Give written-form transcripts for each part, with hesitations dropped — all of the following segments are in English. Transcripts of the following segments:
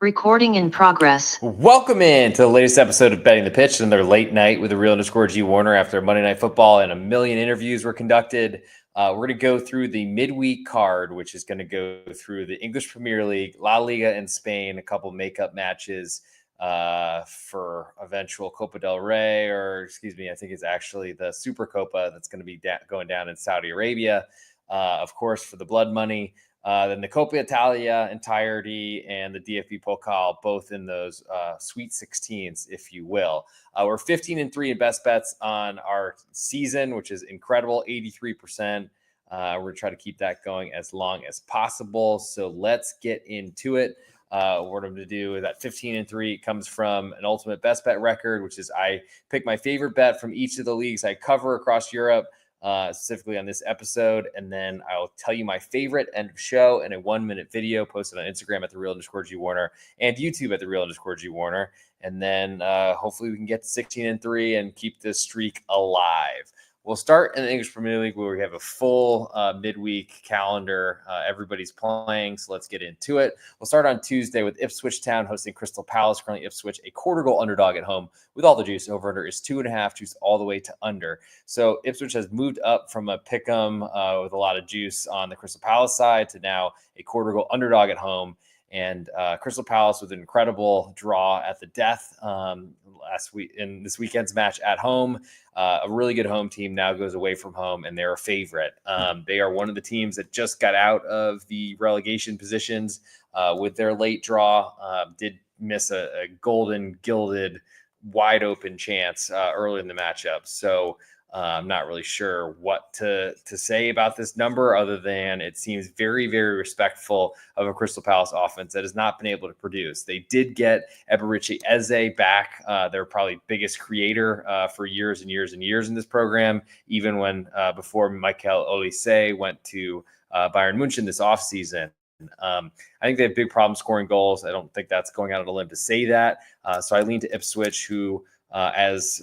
Recording in progress. Welcome in to the latest episode of Betting the Pitch, another late night with the real _G Warner after Monday Night Football and a million interviews were conducted. We're going to go through the midweek card, which is going to go through the English Premier League, La Liga in Spain, a couple makeup matches for eventual Copa del Rey, I think it's actually the Super Copa that's going to be going down in Saudi Arabia, of course, for the blood money. Then the Coppa Italia entirety and the DFB Pokal, both in those Sweet 16s, if you will. We're 15-3 in best bets on our season, which is incredible, 83%. We're going to try to keep that going as long as possible. So let's get into it. What I'm going to do is that 15-3 comes from an ultimate best bet record, which is I pick my favorite bet from each of the leagues I cover across Europe. Specifically on this episode, and then I'll tell you my favorite end of show in a 1-minute video posted on Instagram at the real _G Warner and YouTube at the real _G Warner, and then hopefully we can get to 16-3 and keep this streak alive. We'll start in the English Premier League where we have a full midweek calendar. Everybody's playing, so let's get into it. We'll start on Tuesday with Ipswich Town hosting Crystal Palace. Currently Ipswich, a quarter goal underdog at home with all the juice. Over-under is 2.5, juice all the way to under. So Ipswich has moved up from a pick'em with a lot of juice on the Crystal Palace side to now a quarter goal underdog at home. And Crystal Palace with an incredible draw at the death last week in this weekend's match at home. A really good home team now goes away from home, and they're a favorite. They are one of the teams that just got out of the relegation positions with their late draw. Did miss a golden gilded wide open chance early in the matchup. So I'm not really sure what to say about this number other than it seems very, very respectful of a Crystal Palace offense that has not been able to produce. They did get Eberichi Eze back, their probably biggest creator for years and years and years in this program, even when before Michael Olise went to Bayern Munich this offseason. I think they have big problems scoring goals. I don't think that's going out on a limb to say that. So I lean to Ipswich, who as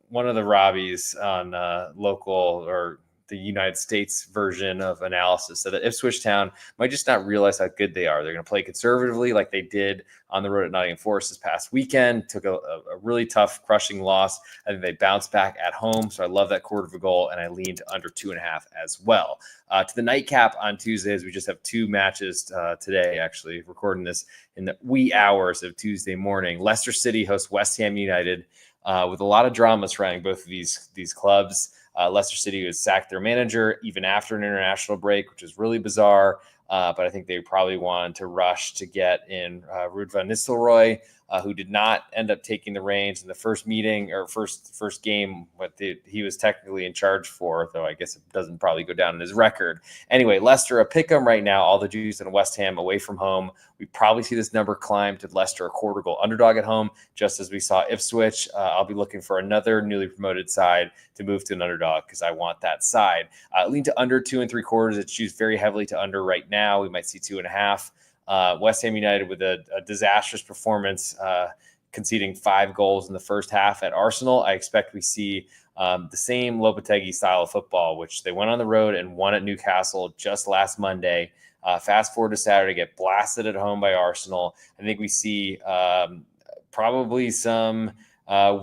one of the Robbies on local or the United States version of analysis said that Ipswich Town might just not realize how good they are. They're going to play conservatively like they did on the road at Nottingham Forest this past weekend. Took a really tough, crushing loss. I think they bounced back at home. So I love that quarter of a goal, and I lean to under 2.5 as well. To the nightcap on Tuesdays, we just have two matches today, actually, recording this in the wee hours of Tuesday morning. Leicester City hosts West Ham United. With a lot of drama surrounding both of these clubs. Leicester City has sacked their manager even after an international break, which is really bizarre. But I think they probably wanted to rush to get in Ruud van Nistelrooy, who did not end up taking the reins in the first meeting or first game, what he was technically in charge for, though I guess it doesn't probably go down in his record. Anyway, Leicester, a pick'em right now, all the juice in West Ham away from home. We probably see this number climb to Leicester, a quarter goal underdog at home, just as we saw Ipswich. I'll be looking for another newly promoted side to move to an underdog because I want that side. Lean to under 2 3/4. It's juiced very heavily to under right now. We might see 2.5. West Ham United with a disastrous performance, conceding 5 goals in the first half at Arsenal. I expect we see the same Lopetegui style of football, which they went on the road and won at Newcastle just last Monday. Fast forward to Saturday, get blasted at home by Arsenal. I think we see probably some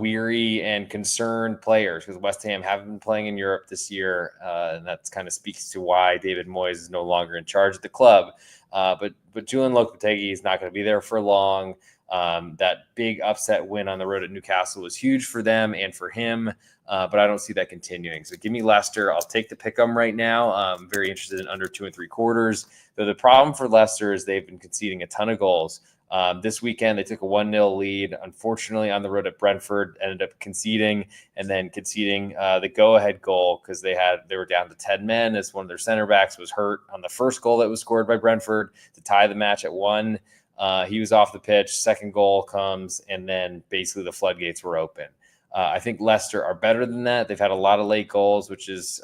weary and concerned players because West Ham haven't been playing in Europe this year, and that kind of speaks to why David Moyes is no longer in charge of the club. But Julian Lopetegui is not going to be there for long. That big upset win on the road at Newcastle was huge for them and for him, but I don't see that continuing. So give me Leicester. I'll take the pick'em right now. I'm very interested in under 2 3/4. Though the problem for Leicester is they've been conceding a ton of goals. This weekend, they took a 1-0 lead. Unfortunately, on the road at Brentford, ended up conceding the go-ahead goal because they were down to 10 men as one of their center backs was hurt on the first goal that was scored by Brentford to tie the match at 1. He was off the pitch. Second goal comes, and then basically the floodgates were open. I think Leicester are better than that. They've had a lot of late goals, which is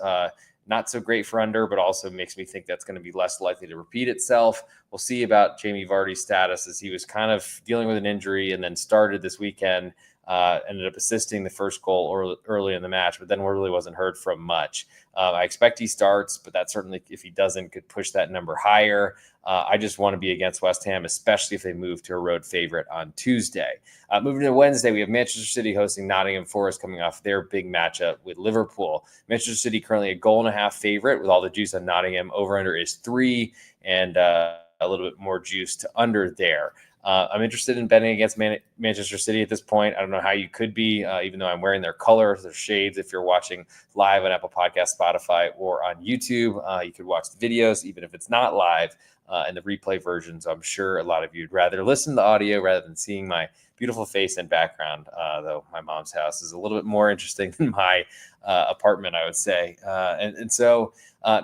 not so great for under, but also makes me think that's going to be less likely to repeat itself. We'll see about Jamie Vardy's status as he was kind of dealing with an injury and then started this weekend ended up assisting the first goal early in the match, but then really wasn't heard from much. I expect he starts, but that certainly, if he doesn't, could push that number higher. I just want to be against West Ham, especially if they move to a road favorite on Tuesday. Moving to Wednesday, we have Manchester City hosting Nottingham Forest coming off their big matchup with Liverpool. Manchester City currently a 1.5 favorite with all the juice on Nottingham. Over-under is 3, and a little bit more juice to under there. I'm interested in betting against Manchester City at this point. I don't know how you could be, even though I'm wearing their colors, their shades. If you're watching live on Apple Podcasts, Spotify, or on YouTube, you could watch the videos, even if it's not live, and the replay version. So I'm sure a lot of you would rather listen to the audio rather than seeing my beautiful face and background, though my mom's house is a little bit more interesting than my apartment, I would say. And so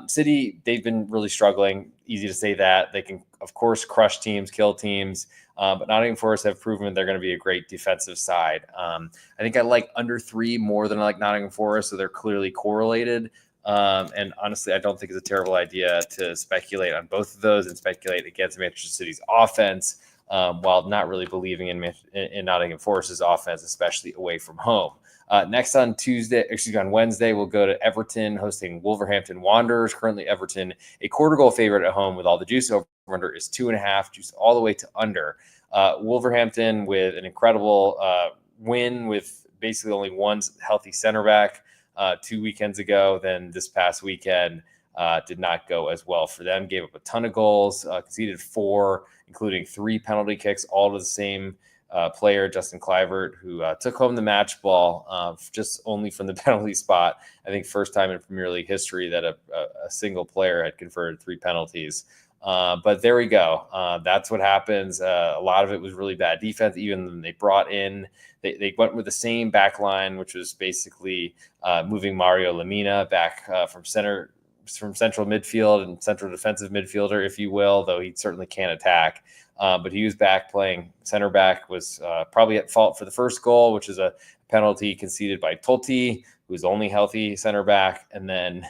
City, they've been really struggling. Easy to say that. They can, of course, crush teams, kill teams. But Nottingham Forest have proven they're going to be a great defensive side. I think I like under 3 more than I like Nottingham Forest, so they're clearly correlated. And honestly, I don't think it's a terrible idea to speculate on both of those and speculate against Manchester City's offense, while not really believing in Nottingham Forest's offense, especially away from home. Next on Wednesday, we'll go to Everton hosting Wolverhampton Wanderers. Currently, Everton a quarter goal favorite at home with all the juice. Over-under is 2.5, juice all the way to under. Wolverhampton with an incredible win with basically only one healthy center back 2 weekends ago. Then this past weekend did not go as well for them. Gave up a ton of goals, conceded 4, including 3 penalty kicks, all to the same player, Justin Kluivert, who took home the match ball just only from the penalty spot. I think first time in Premier League history that a single player had converted 3 penalties. But there we go. That's what happens. A lot of it was really bad defense. Even when they brought in, they went with the same back line, which was basically moving Mario Lemina back from central midfield and central defensive midfielder, if you will, though he certainly can't attack. But he was back playing center back, was probably at fault for the first goal, which is a penalty conceded by Totti, who's only healthy center back. And then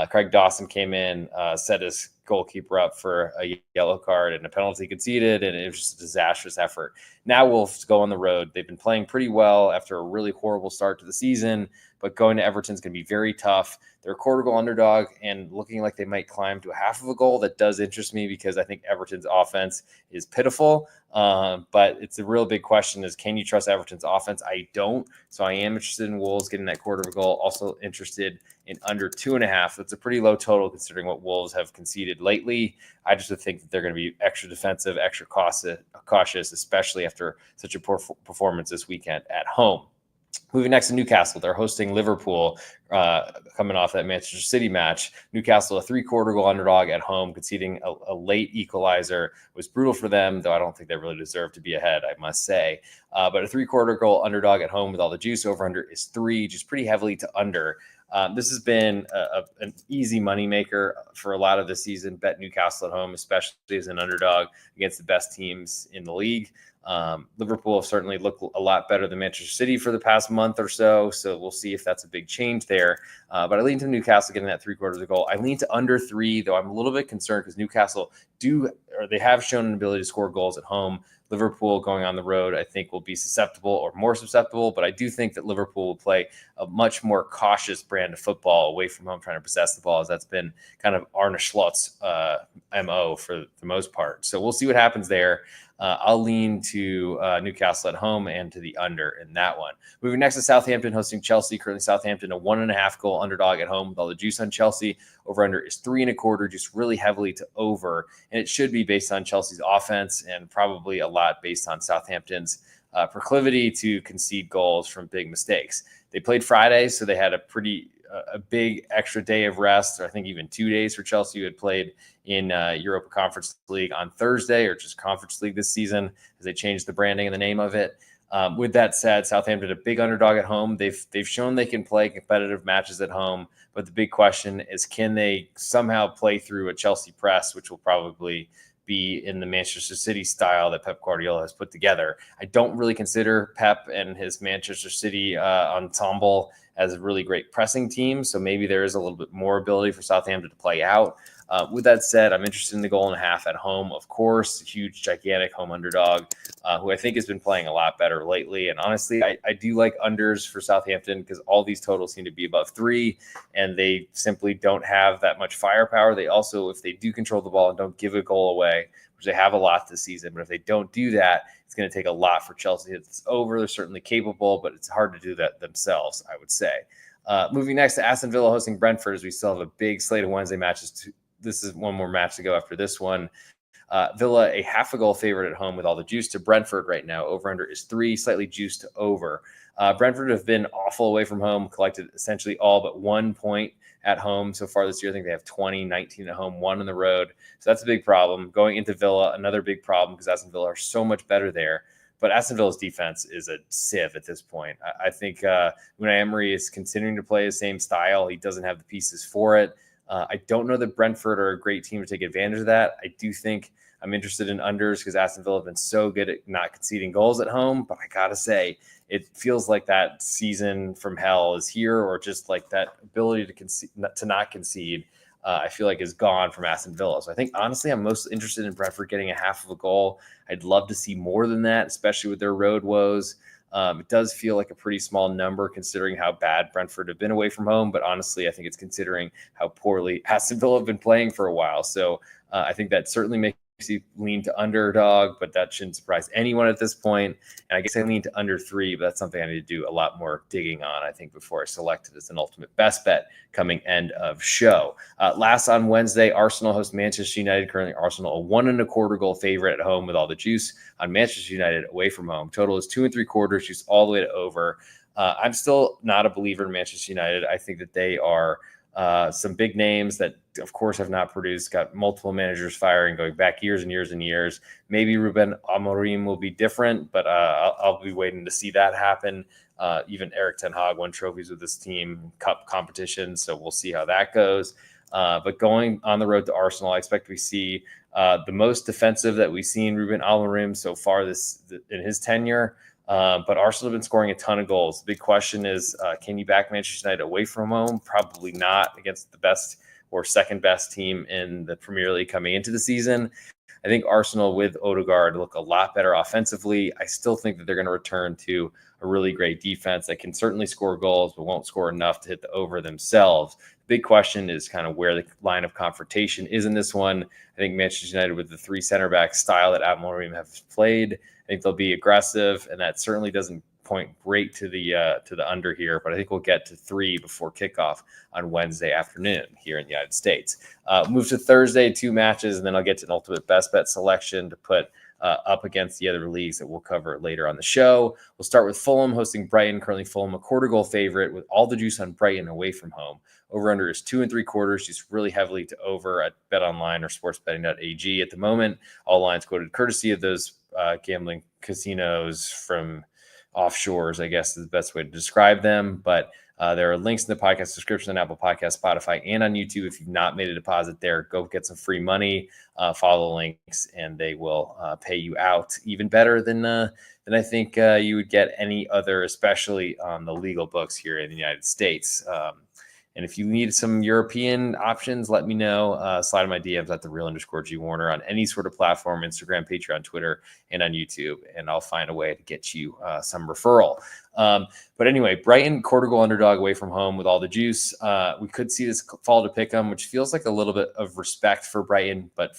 Craig Dawson came in, set his goalkeeper up for a yellow card and a penalty conceded, and it was just a disastrous effort. Now Wolves go on the road. They've been playing pretty well after a really horrible start to the season, but going to Everton's going to be very tough. They're a quarter goal underdog and looking like they might climb to a half of a goal. That does interest me because I think Everton's offense is pitiful. But it's a real big question is, can you trust Everton's offense? I don't. So I am interested in Wolves getting that quarter of a goal. Also interested in under 2.5. That's a pretty low total considering what Wolves have conceded lately. I just would think that they're going to be extra defensive, extra cautious, especially after such a poor performance this weekend at home. Moving next to Newcastle, they're hosting Liverpool, coming off that Manchester City match. Newcastle, a 3-quarter goal underdog at home, conceding a late equalizer was brutal for them, though I don't think they really deserve to be ahead, I must say. But a 3-quarter goal underdog at home with all the juice. Over-under is 3, just pretty heavily to under. This has been an easy moneymaker for a lot of the season. Bet Newcastle at home, especially as an underdog against the best teams in the league. Liverpool have certainly looked a lot better than Manchester City for the past month or so. So we'll see if that's a big change there. But I lean to Newcastle getting that 3/4 of the goal. I lean to under 3, though I'm a little bit concerned because Newcastle they have shown an ability to score goals at home. Liverpool going on the road, I think, will be susceptible or more susceptible. But I do think that Liverpool will play a much more cautious brand of football away from home, trying to possess the ball, as that's been kind of Arne Slot's MO for the most part. So we'll see what happens there. I'll lean to Newcastle at home and to the under in that one. Moving next to Southampton hosting Chelsea. Currently Southampton a 1.5 goal underdog at home with all the juice on Chelsea. Over under is 3.25, just really heavily to over. And it should be based on Chelsea's offense and probably a lot based on Southampton's proclivity to concede goals from big mistakes. They played Friday, so they had a big extra day of rest, or I think even 2 days for Chelsea, who had played in Europa Conference League on Thursday, or just Conference League this season, as they changed the branding and the name of it. With that said, Southampton a big underdog at home. They've shown they can play competitive matches at home, but the big question is, can they somehow play through a Chelsea press, which will probably be in the Manchester City style that Pep Guardiola has put together. I don't really consider Pep and his Manchester City ensemble as a really great pressing team. So maybe there is a little bit more ability for Southampton to play out. With that said, I'm interested in the 1.5 at home, of course. Huge, gigantic home underdog, who I think has been playing a lot better lately. And honestly, I do like unders for Southampton because all these totals seem to be above 3, and they simply don't have that much firepower. They also, if they do control the ball and don't give a goal away, which they have a lot this season, but if they don't do that, it's going to take a lot for Chelsea to hit this over. They're certainly capable, but it's hard to do that themselves, I would say. Moving next to Aston Villa hosting Brentford, as we still have a big slate of Wednesday matches. This is one more match to go after this one. Villa, a 0.5 goal favorite at home with all the juice to Brentford right now. Over-under is 3, slightly juiced to over. Brentford have been awful away from home, collected essentially all but 1 point at home so far this year. I think they have 20, 19 at home, 1 on the road. So that's a big problem. Going into Villa, another big problem because Aston Villa are so much better there. But Aston Villa's defense is a sieve at this point. I think Unai Emery is continuing to play the same style. He doesn't have the pieces for it. I don't know that Brentford are a great team to take advantage of that. I do think I'm interested in unders because Aston Villa have been so good at not conceding goals at home. But I got to say, it feels like that season from hell is here, or just like that ability to not concede, I feel like is gone from Aston Villa. So I think, honestly, I'm most interested in Brentford getting a 0.5 goal. I'd love to see more than that, especially with their road woes. It does feel like a pretty small number considering how bad Brentford have been away from home. But honestly, I think it's considering how poorly Aston Villa have been playing for a while. So I think that certainly makes you lean to underdog, but that shouldn't surprise anyone at this point. And I guess I lean to under 3, but that's something I need to do a lot more digging on, I think, before I select it as an ultimate best bet coming end of show. Last on Wednesday, Arsenal host Manchester United. Currently, Arsenal a 1.25 goal favorite at home with all the juice on Manchester United away from home. Total is 2.75, juice all the way to over. I'm still not a believer in Manchester United. I think that they are some big names that, of course, have not produced, got multiple managers firing, going back years and years and years. Maybe Ruben Amorim will be different, but I'll be waiting to see that happen. Even Eric Ten Hag won trophies with this team, cup competition, so we'll see how that goes. But going on the road to Arsenal, I expect we see the most defensive that we've seen Ruben Amorim so far in his tenure. But Arsenal have been scoring a ton of goals. The big question is, can you back Manchester United away from home? Probably not against the best or second best team in the Premier League coming into the season. I think Arsenal with Odegaard look a lot better offensively. I still think that they're going to return to a really great defense that can certainly score goals, but won't score enough to hit the over themselves. The big question is kind of where the line of confrontation is in this one. I think Manchester United, with the 3 center back style that Amorim have played, I think they'll be aggressive, and that certainly doesn't point great to the under here, but I think we'll get to 3 before kickoff on Wednesday afternoon here in the United States. Move to Thursday, 2 matches, and then I'll get to an ultimate best bet selection to put up against the other leagues that we'll cover later on the show. We'll start with Fulham hosting Brighton. Currently, Fulham a 1/4 goal favorite with all the juice on Brighton away from home. Over under is 2.75, just really heavily to over at BetOnline or SportsBetting.ag at the moment. All lines quoted courtesy of those gambling casinos from offshores, I guess is the best way to describe them. But there are links in the podcast description on Apple Podcasts, Spotify, and on YouTube. If you've not made a deposit there, go get some free money. Follow the links, and they will pay you out even better than I think you would get any other, especially on the legal books here in the United States. And if you need some European options, let me know. Slide in my DMs at @the_Real_G Warner on any sort of platform, Instagram, Patreon, Twitter, and on YouTube. And I'll find a way to get you some referral. But anyway, Brighton 1/4 goal underdog away from home with all the juice. We could see this fall to pick 'em, which feels like a little bit of respect for Brighton, but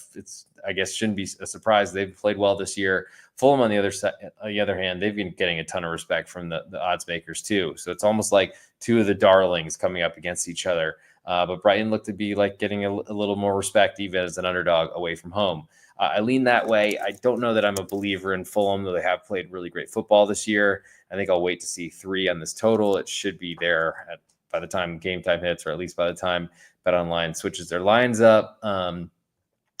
I guess shouldn't be a surprise. They've played well this year. Fulham, on the other hand, they've been getting a ton of respect from the odds makers too. So it's almost like 2 of the darlings coming up against each other. But Brighton looked to be like getting a little more respect even as an underdog away from home. I lean that way. I don't know that I'm a believer in Fulham, though they have played really great football this year. I think I'll wait to see 3 on this total. It should be there by the time game time hits, or at least by the time BetOnline switches their lines up.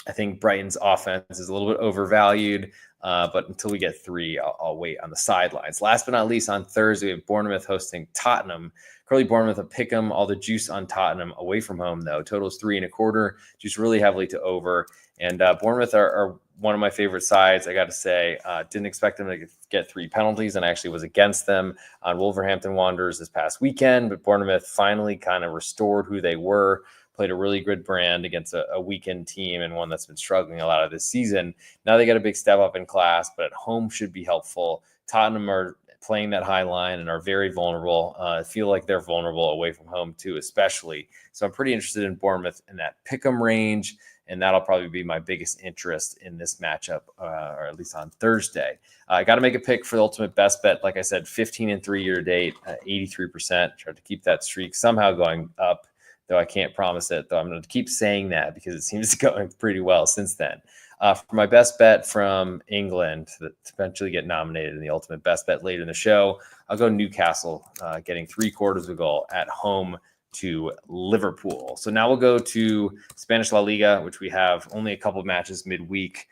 I think Brighton's offense is a little bit overvalued, but until we get 3, I'll wait on the sidelines. Last but not least, on Thursday, we have Bournemouth hosting Tottenham. Currently, Bournemouth a pick 'em, all the juice on Tottenham away from home, though. Total is 3.25, juice really heavily to over. And Bournemouth are one of my favorite sides, I got to say. Didn't expect them to get 3 penalties, and actually was against them on Wolverhampton Wanderers this past weekend. But Bournemouth finally kind of restored who they were, played a really good brand against a weakened team and one that's been struggling a lot of this season. Now they got a big step up in class, but at home should be helpful. Tottenham are playing that high line and are very vulnerable. I feel like they're vulnerable away from home too, especially. So I'm pretty interested in Bournemouth in that pick'em range, and that'll probably be my biggest interest in this matchup, or at least on Thursday. I got to make a pick for the ultimate best bet. Like I said, 15-3 year to date, 83%. Try to keep that streak somehow going up, though I can't promise it. Though I'm going to keep saying that because it seems to be going pretty well since then. For my best bet from England to eventually get nominated in the ultimate best bet later in the show, I'll go Newcastle, getting 3/4 of a goal at home to Liverpool. So now we'll go to Spanish La Liga, which we have only a couple of matches midweek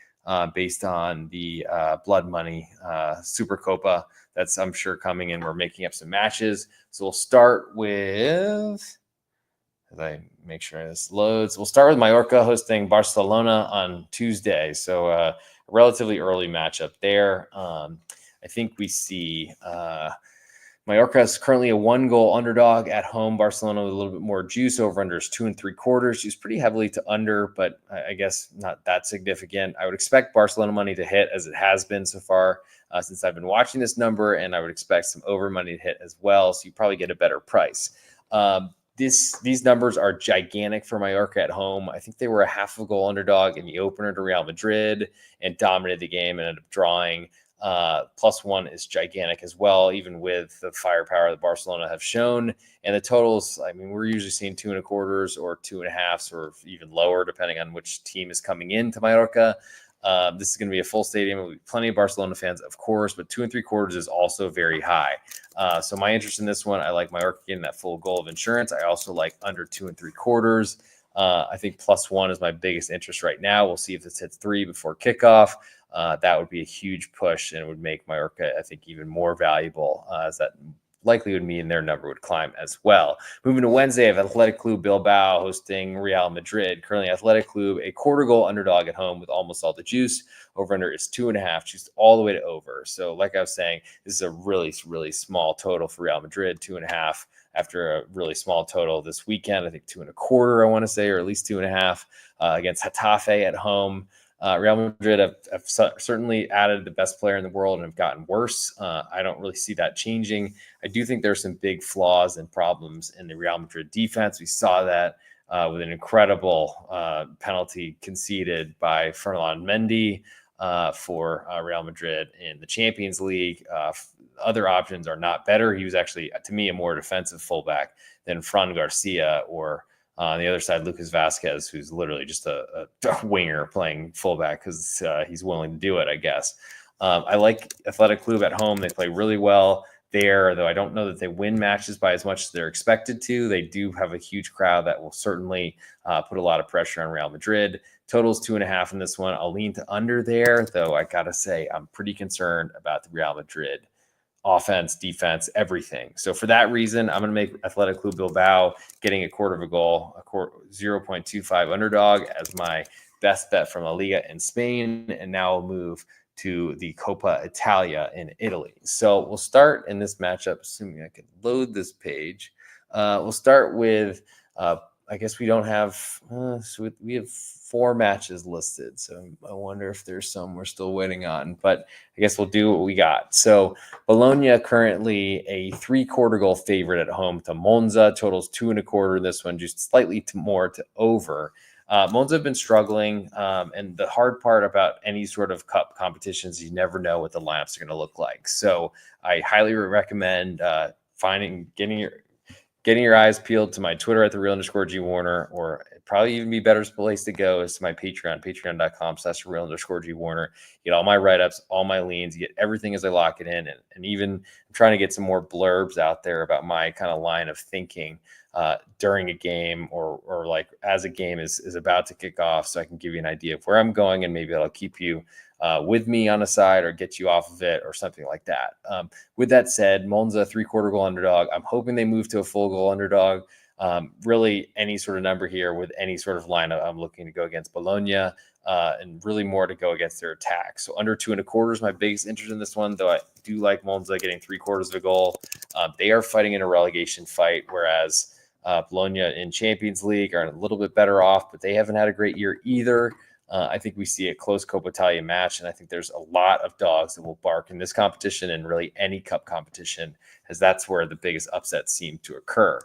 based on the blood money Super Coppa that's, I'm sure, coming in. We're making up some matches. So we'll start with, as I make sure this loads, we'll start with Mallorca hosting Barcelona on Tuesday. So a relatively early matchup there. I think we see Mallorca is currently a 1-goal underdog at home. Barcelona with a little bit more juice. Over under is 2 3/4. Juice pretty heavily to under, but I guess not that significant. I would expect Barcelona money to hit, as it has been so far since I've been watching this number, and I would expect some over money to hit as well. So you probably get a better price. These numbers are gigantic for Mallorca at home. I think they were a 0.5-goal underdog in the opener to Real Madrid and dominated the game and ended up drawing. +1 is gigantic as well, even with the firepower that Barcelona have shown. And the totals, I mean, we're usually seeing 2 1/4 or 2.5s or even lower, depending on which team is coming into Mallorca. This is going to be a full stadium. There'll be plenty of Barcelona fans, of course, but 2 3/4 is also very high. So my interest in this one, I like Mallorca getting that full goal of insurance. I also like under 2 3/4. I think +1 is my biggest interest right now. We'll see if this hits 3 before kickoff. That would be a huge push and would make Mallorca, I think, even more valuable, as that likely would mean their number would climb as well. Moving to Wednesday, I have Athletic Club Bilbao hosting Real Madrid. Currently, Athletic Club, a 1/4-goal underdog at home with almost all the juice. Over under is 2.5, juiced all the way to over. So like I was saying, this is a really, really small total for Real Madrid, 2.5 after a really small total this weekend. I think 2 1/4, I want to say, or at least 2.5 against Getafe at home. Real Madrid have certainly added the best player in the world and have gotten worse. I don't really see that changing. I do think there's some big flaws and problems in the Real Madrid defense. We saw that with an incredible penalty conceded by Ferland Mendy for Real Madrid in the Champions League. Other options are not better. He was actually, to me, a more defensive fullback than Fran Garcia or on the other side, Lucas Vasquez, who's literally just a winger playing fullback because he's willing to do it, I guess. I like Athletic Club at home. They play really well there, though I don't know that they win matches by as much as they're expected to. They do have a huge crowd that will certainly put a lot of pressure on Real Madrid. Total's 2.5 in this one. I'll lean to under there, though I got to say I'm pretty concerned about the Real Madrid offense, defense, everything. So for that reason, I'm going to make Athletic Club Bilbao getting a 1/4 of a goal, 0.25 underdog as my best bet from La Liga in Spain. And now I'll move to the Coppa Italia in Italy. So we'll start in this matchup, assuming I can load this page. We'll start with, I guess we don't have, so we have 4 matches listed. So I wonder if there's some we're still waiting on, but I guess we'll do what we got. So Bologna currently a 3/4 goal favorite at home to Monza. Totals 2 1/4. This one just slightly more to over. Monza have been struggling, and the hard part about any sort of cup competitions, you never know what the lineups are going to look like. So I highly recommend getting your eyes peeled to my Twitter at @real_G Warner, or probably even be better place to go is to my Patreon, patreon.com/real_G Warner. You get all my write-ups, all my leans, you get everything as I lock it in. And even I'm trying to get some more blurbs out there about my kind of line of thinking during a game or like as a game is about to kick off, so I can give you an idea of where I'm going, and maybe that'll keep you with me on a side or get you off of it or something like that. With that said, Monza 3/4 goal underdog. I'm hoping they move to a full goal underdog. Really any sort of number here with any sort of lineup, I'm looking to go against Bologna and really more to go against their attack. So under 2 1/4 is my biggest interest in this one, though I do like Monza getting 3/4 of a goal. They are fighting in a relegation fight, whereas Bologna in Champions League are a little bit better off, but they haven't had a great year either. I think we see a close Coppa Italia match, and I think there's a lot of dogs that will bark in this competition and really any cup competition, as that's where the biggest upsets seem to occur.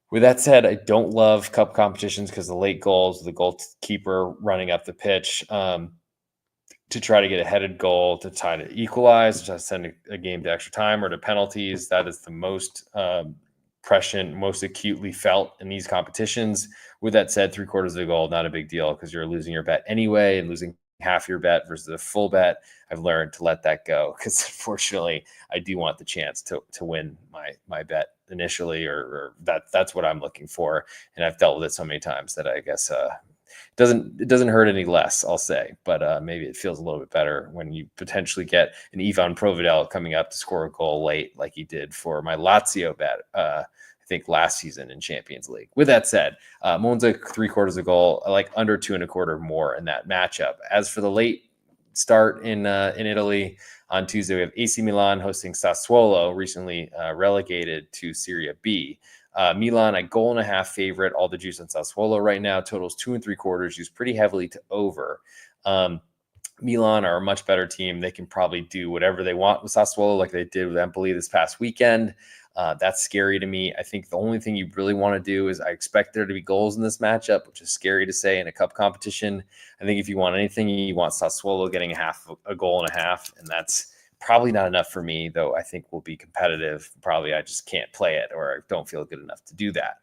With that said, I don't love cup competitions because the late goals, the goalkeeper running up the pitch to try to get a headed goal to try to equalize, to try to send a game to extra time or to penalties. That is the most prescient, most acutely felt in these competitions. With that said, 3/4 of the goal, not a big deal because you're losing your bet anyway, and losing half your bet versus a full bet. I've learned to let that go because unfortunately I do want the chance to win my bet initially, or that's what I'm looking for. And I've dealt with it so many times that I guess it doesn't hurt any less, I'll say, but maybe it feels a little bit better when you potentially get an Ivan Provedel coming up to score a goal late, like he did for my Lazio bet, I think last season in Champions League. With that said, Monza 3/4 a goal, I like under 2.25 more in that matchup. As for the late start in Italy on Tuesday, we have AC Milan hosting Sassuolo, recently relegated to Serie B. Milan, a 1.5 favorite. All the juice on Sassuolo right now. Totals 2.75, used pretty heavily to over. Milan are a much better team. They can probably do whatever they want with Sassuolo, like they did with Empoli this past weekend. That's scary to me. I think the only thing you really want to do is I expect there to be goals in this matchup, which is scary to say in a cup competition. I think if you want anything, you want Sassuolo getting a goal and a half, and that's probably not enough for me, though I think we'll be competitive. Probably I just can't play it, or I don't feel good enough to do that.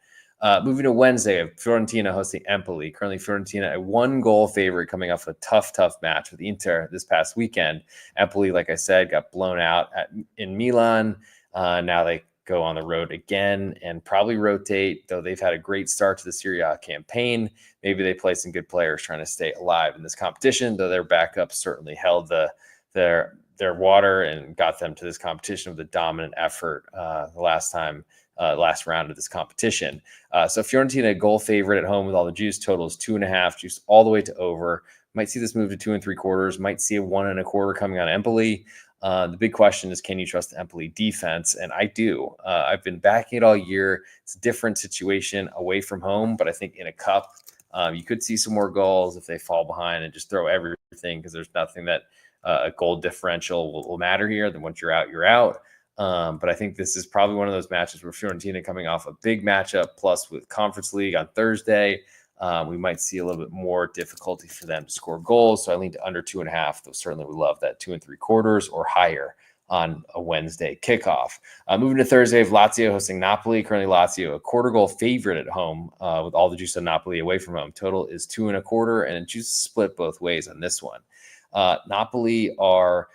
Moving to Wednesday, Fiorentina hosting Empoli. Currently, Fiorentina, a 1-goal favorite coming off a tough match with Inter this past weekend. Empoli, like I said, got blown out in Milan. Now they go on the road again and probably rotate, though they've had a great start to the Serie A campaign. Maybe they play some good players trying to stay alive in this competition, though their backup certainly held their water and got them to this competition with a dominant effort the last round of this competition. So Fiorentina, a goal favorite at home with all the juice. Total is 2.5, juice all the way to over. Might see this move to 2.75. Might see a 1.25 coming on Empoli. The big question is, can you trust the Empoli defense? And I do. I've been backing it all year. It's a different situation away from home, but I think in a cup, you could see some more goals if they fall behind and just throw everything, because there's nothing that a goal differential will matter here. Then once you're out, you're out. But I think this is probably one of those matches where Fiorentina coming off a big matchup, plus with Conference League on Thursday, we might see a little bit more difficulty for them to score goals. So I lean to under 2.5, though certainly we love that 2.75 or higher on a Wednesday kickoff. Moving to Thursday, of Lazio hosting Napoli. Currently Lazio, a 1/4 goal favorite at home with all the juice on Napoli away from home. Total is 2.25, and juice split both ways on this one. Napoli are,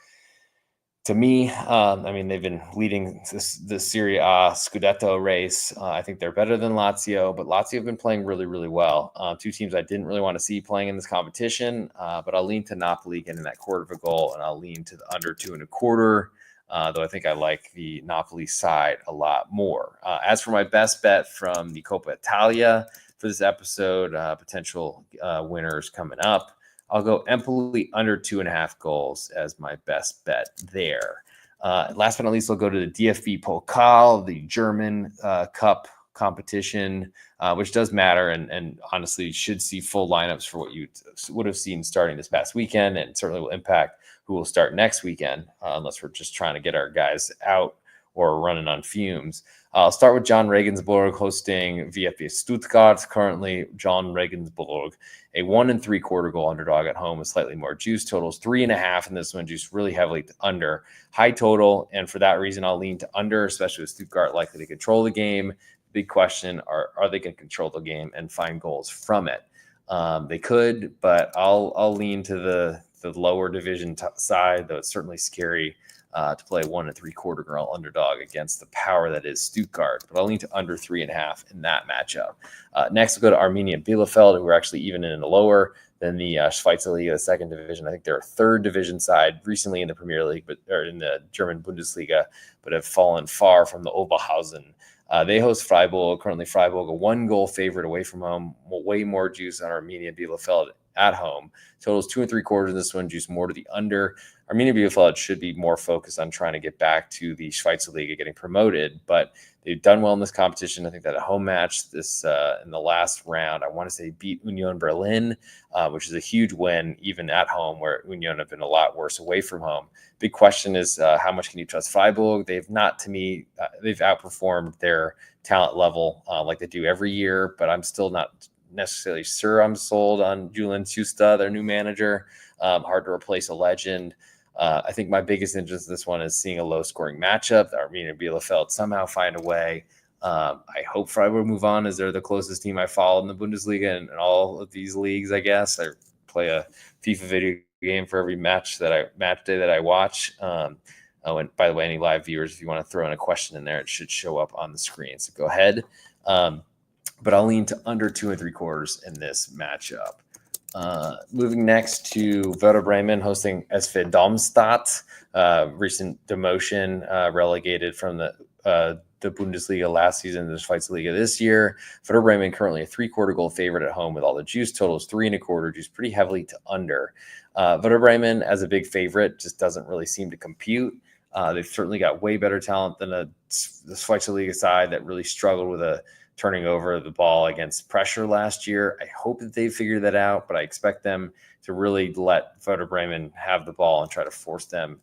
to me, they've been leading the Serie A Scudetto race. I think they're better than Lazio, but Lazio have been playing really, really well. Two teams I didn't really want to see playing in this competition, but I'll lean to Napoli getting that 1/4 goal, and I'll lean to the under 2.25, though I think I like the Napoli side a lot more. As for my best bet from the Coppa Italia for this episode, potential winners coming up, I'll go Empoli under 2.5 goals as my best bet there. Last but not least, I'll go to the DFB Pokal, the German Cup competition, which does matter, and honestly you should see full lineups for what you would have seen starting this past weekend, and certainly will impact who will start next weekend, unless we're just trying to get our guys out or running on fumes. I'll start with John Regensburg hosting VfB Stuttgart. Currently, John Regensburg, a 1.75 goal underdog at home with slightly more juice. Totals 3.5 in this one, juice really heavily to under. High total, and for that reason, I'll lean to under, especially with Stuttgart likely to control the game. Big question, are they going to control the game and find goals from it? They could, but I'll lean to the lower division side, though it's certainly scary to play 1.75 goal underdog against the power that is Stuttgart, but I'll lean to under 3.5 in that matchup. Next, we'll go to Arminia Bielefeld, who are actually even in the lower than the Schweizer Liga, the second division. I think they're a third division side recently in the Premier League, or in the German Bundesliga, but have fallen far from the Oberhausen. They host Freiburg. Currently, Freiburg, a 1-goal favorite away from home. Way more juice on Arminia Bielefeld at home. Totals 2.75 in this one, juice more to the under. Arminia Bielefeld should be more focused on trying to get back to the Schweizer Liga, getting promoted, but they've done well in this competition. I think that a home match this in the last round, I want to say beat Union Berlin, which is a huge win, even at home, where Union have been a lot worse away from home. Big question is how much can you trust Freiburg? They've not, to me, they've outperformed their talent level like they do every year, but I'm still not necessarily sure I'm sold on Julian Schuster, their new manager. Hard to replace a legend. I think my biggest interest in this one is seeing a low-scoring matchup. Arminia Bielefeld somehow find a way. I hope Freiburg move on, as they're the closest team I follow in the Bundesliga and all of these leagues, I guess. I play a FIFA video game for every match day that I watch. And by the way, any live viewers, if you want to throw in a question in there, it should show up on the screen. So go ahead. But I'll lean to under 2.75 in this matchup. Moving next to Werder Bremen hosting SV Darmstadt, recent demotion, relegated from the Bundesliga last season, the Schweizer Liga this year. Werder Bremen currently a 3/4 goal favorite at home with all the juice. Totals 3.25, juice pretty heavily to under. Werder Bremen as a big favorite just doesn't really seem to compute. They've certainly got way better talent than the Schweizer Liga side that really struggled with turning over the ball against pressure last year. I hope that they figure that out, but I expect them to really let Werder Bremen have the ball and try to force them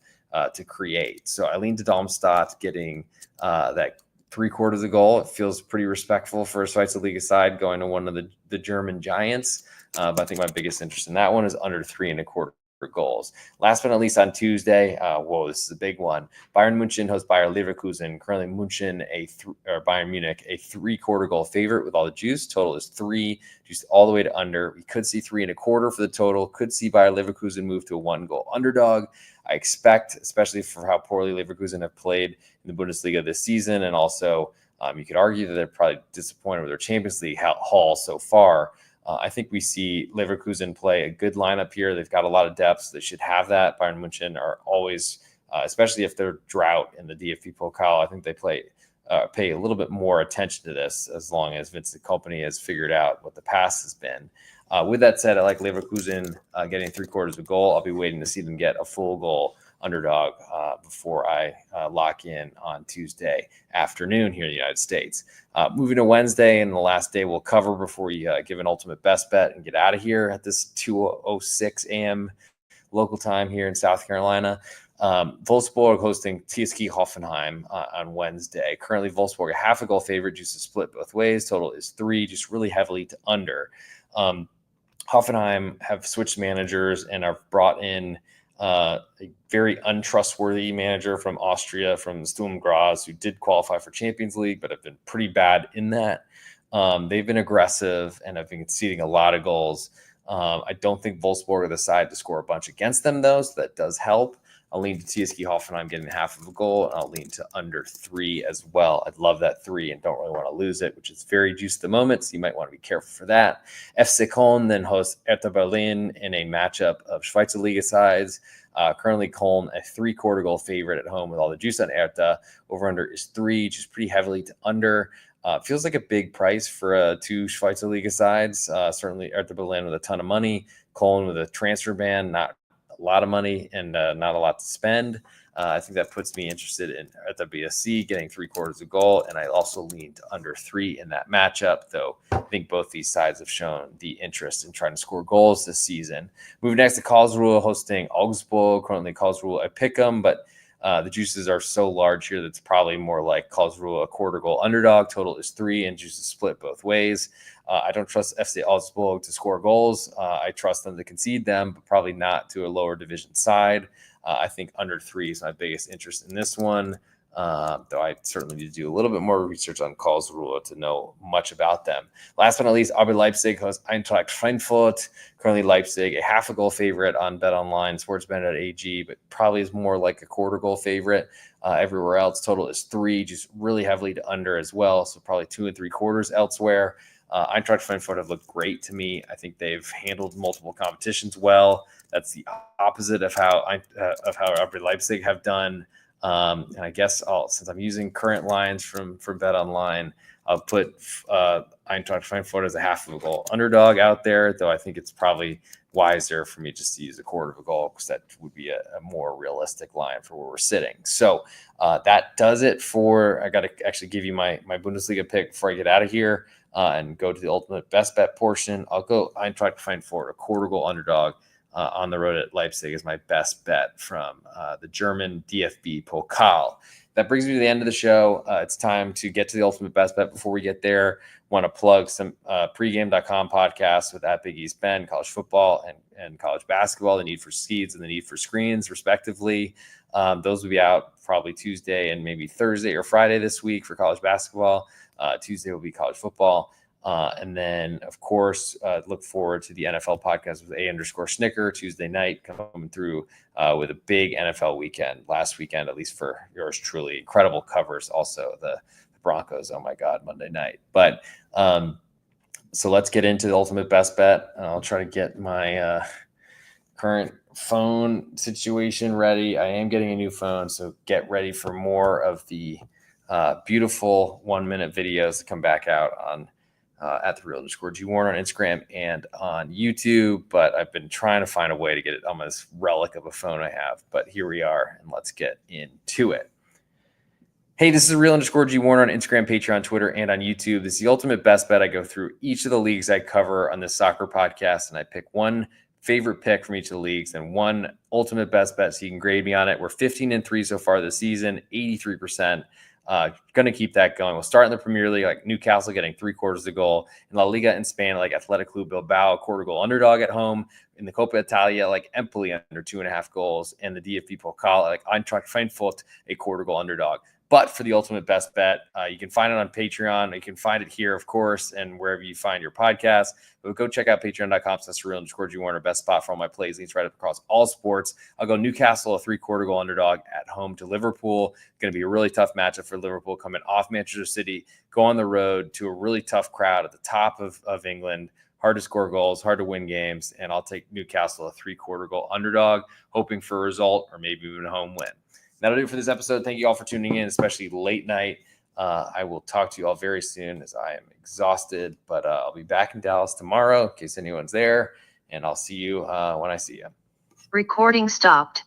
to create. So I lean to Darmstadt getting that 3/4 of goal. It feels pretty respectful for a Schweizer Liga side going to one of the German giants. But I think my biggest interest in that one is under 3.25 goals. Last but not least, on Tuesday, this is a big one. Bayern München hosts Bayer Leverkusen. Currently, Bayern Munich a 3/4 goal favorite with all the juice. Total is 3, juice all the way to under. We could see 3.25 for the total. Could see Bayer Leverkusen move to a 1-goal underdog. I expect, especially for how poorly Leverkusen have played in the Bundesliga this season, and also you could argue that they're probably disappointed with their Champions League haul so far. I think we see Leverkusen play a good lineup here. They've got a lot of depth. So they should have that. Bayern München are always, especially if they're drought in the DFB Pokal, I think they pay a little bit more attention to this as long as Vincent Kompany has figured out what the past has been. With that said, I like Leverkusen getting 3/4 of goal. I'll be waiting to see them get a full goal underdog before I lock in on Tuesday afternoon here in the United States. Moving to Wednesday, and the last day we'll cover before you give an ultimate best bet and get out of here at this 2:06 a.m. local time here in South Carolina. Wolfsburg hosting TSG Hoffenheim on Wednesday. Currently, Wolfsburg a 1/2 goal favorite, just to split both ways. Total is 3, just really heavily to under. Hoffenheim have switched managers and have brought in a very untrustworthy manager from Austria, from Sturm Graz, who did qualify for Champions League, but have been pretty bad in that. They've been aggressive and have been conceding a lot of goals. I don't think Wolfsburg are the side to score a bunch against them, though, so that does help. I'll lean to TSG Hoffenheim getting 1/2 goal, and I'll lean to under 3 as well. I'd love that 3 and don't really want to lose it, which is very juiced at the moment, so you might want to be careful for that. FC Köln then hosts Hertha Berlin in a matchup of Schweizer Liga sides. Currently, Köln a 3/4 goal favorite at home with all the juice on Hertha. Over-under is 3, just pretty heavily to under. Feels like a big price for 2 Schweizer Liga sides. Certainly, Hertha Berlin with a ton of money. Köln with a transfer ban, not a lot of money and not a lot to spend. I think that puts me interested in at the BSC getting 3/4 goal, and I also lean to under 3 in that matchup, though I think both these sides have shown the interest in trying to score goals this season. Moving next to Karlsruhe hosting Augsburg. Currently Karlsruhe I pick them, but the juices are so large here that's probably more like Karlsruhe a 1/4 goal underdog. Total is 3, and juices split both ways. I don't trust FC Augsburg to score goals. I trust them to concede them, but probably not to a lower division side. I think under 3 is my biggest interest in this one, though I certainly need to do a little bit more research on Karlsruhe to know much about them. Last but not least, RB Leipzig hosts Eintracht Frankfurt. Currently Leipzig a 1/2 goal favorite on BetOnline, SportsBetting.ag, but probably is more like a 1/4 goal favorite. Everywhere else, total is 3, just really heavily to under as well, so probably 2 3/4 elsewhere. Eintracht Frankfurt have looked great to me. I think they've handled multiple competitions well. That's the opposite of how RB Leipzig have done. And I guess since I'm using current lines from BetOnline, I'll put Eintracht Frankfurt as a 1/2 goal underdog out there, though I think it's probably wiser for me just to use a quarter of a goal, because that would be a more realistic line for where we're sitting. So that does it for, I got to actually give you my Bundesliga pick before I get out of here and go to the ultimate best bet portion. I'm trying to find for a quarter goal underdog on the road at Leipzig is my best bet from the German DFB Pokal. That brings me to the end of the show. It's time to get to the ultimate best bet. Before we get there, want to plug some pregame.com podcasts with at Big East Ben, college football and college basketball, the need for seeds and the need for screens, respectively. Those will be out probably Tuesday and maybe Thursday or Friday this week for college basketball. Tuesday will be college football. And then, of course, look forward to the NFL podcast with A_Snicker Tuesday night, coming through with a big NFL weekend. Last weekend, at least for yours truly, incredible covers. Also, the Broncos, oh my God, Monday night. But so let's get into the ultimate best bet. I'll try to get my current phone situation ready. I am getting a new phone, so get ready for more of the beautiful 1-minute videos that come back out on at the @G Warner on Instagram and on YouTube. But I've been trying to find a way to get it on this relic of a phone I have. But here we are, and let's get into it. Hey, this is @G Warner on Instagram, Patreon, Twitter, and on YouTube. This is the ultimate best bet. I go through each of the leagues I cover on this soccer podcast, and I pick one favorite pick from each of the leagues and one ultimate best bet, so you can grade me on it. We're 15-3 so far this season, 83%. Going to keep that going. We'll start in the Premier League, like Newcastle getting 3/4 of the goal. In La Liga in Spain, like Athletic Club Bilbao, quarter goal underdog at home. In the Coppa Italia, like Empoli under 2.5 goals. And the DFB Pokal, like Eintracht Frankfurt, a quarter goal underdog. But for the ultimate best bet, you can find it on Patreon. You can find it here, of course, and wherever you find your podcast. But go check out patreon.com/G Warner, best spot for all my plays. Links right up across all sports. I'll go Newcastle, a 3/4 goal underdog at home to Liverpool. Going to be a really tough matchup for Liverpool, coming off Manchester City, go on the road to a really tough crowd at the top of England. Hard to score goals, hard to win games, and I'll take Newcastle, a 3/4 goal underdog, hoping for a result or maybe even a home win. That'll do it for this episode. Thank you all for tuning in, especially late night. I will talk to you all very soon, as I am exhausted, but I'll be back in Dallas tomorrow in case anyone's there, and I'll see you when I see you. Recording stopped.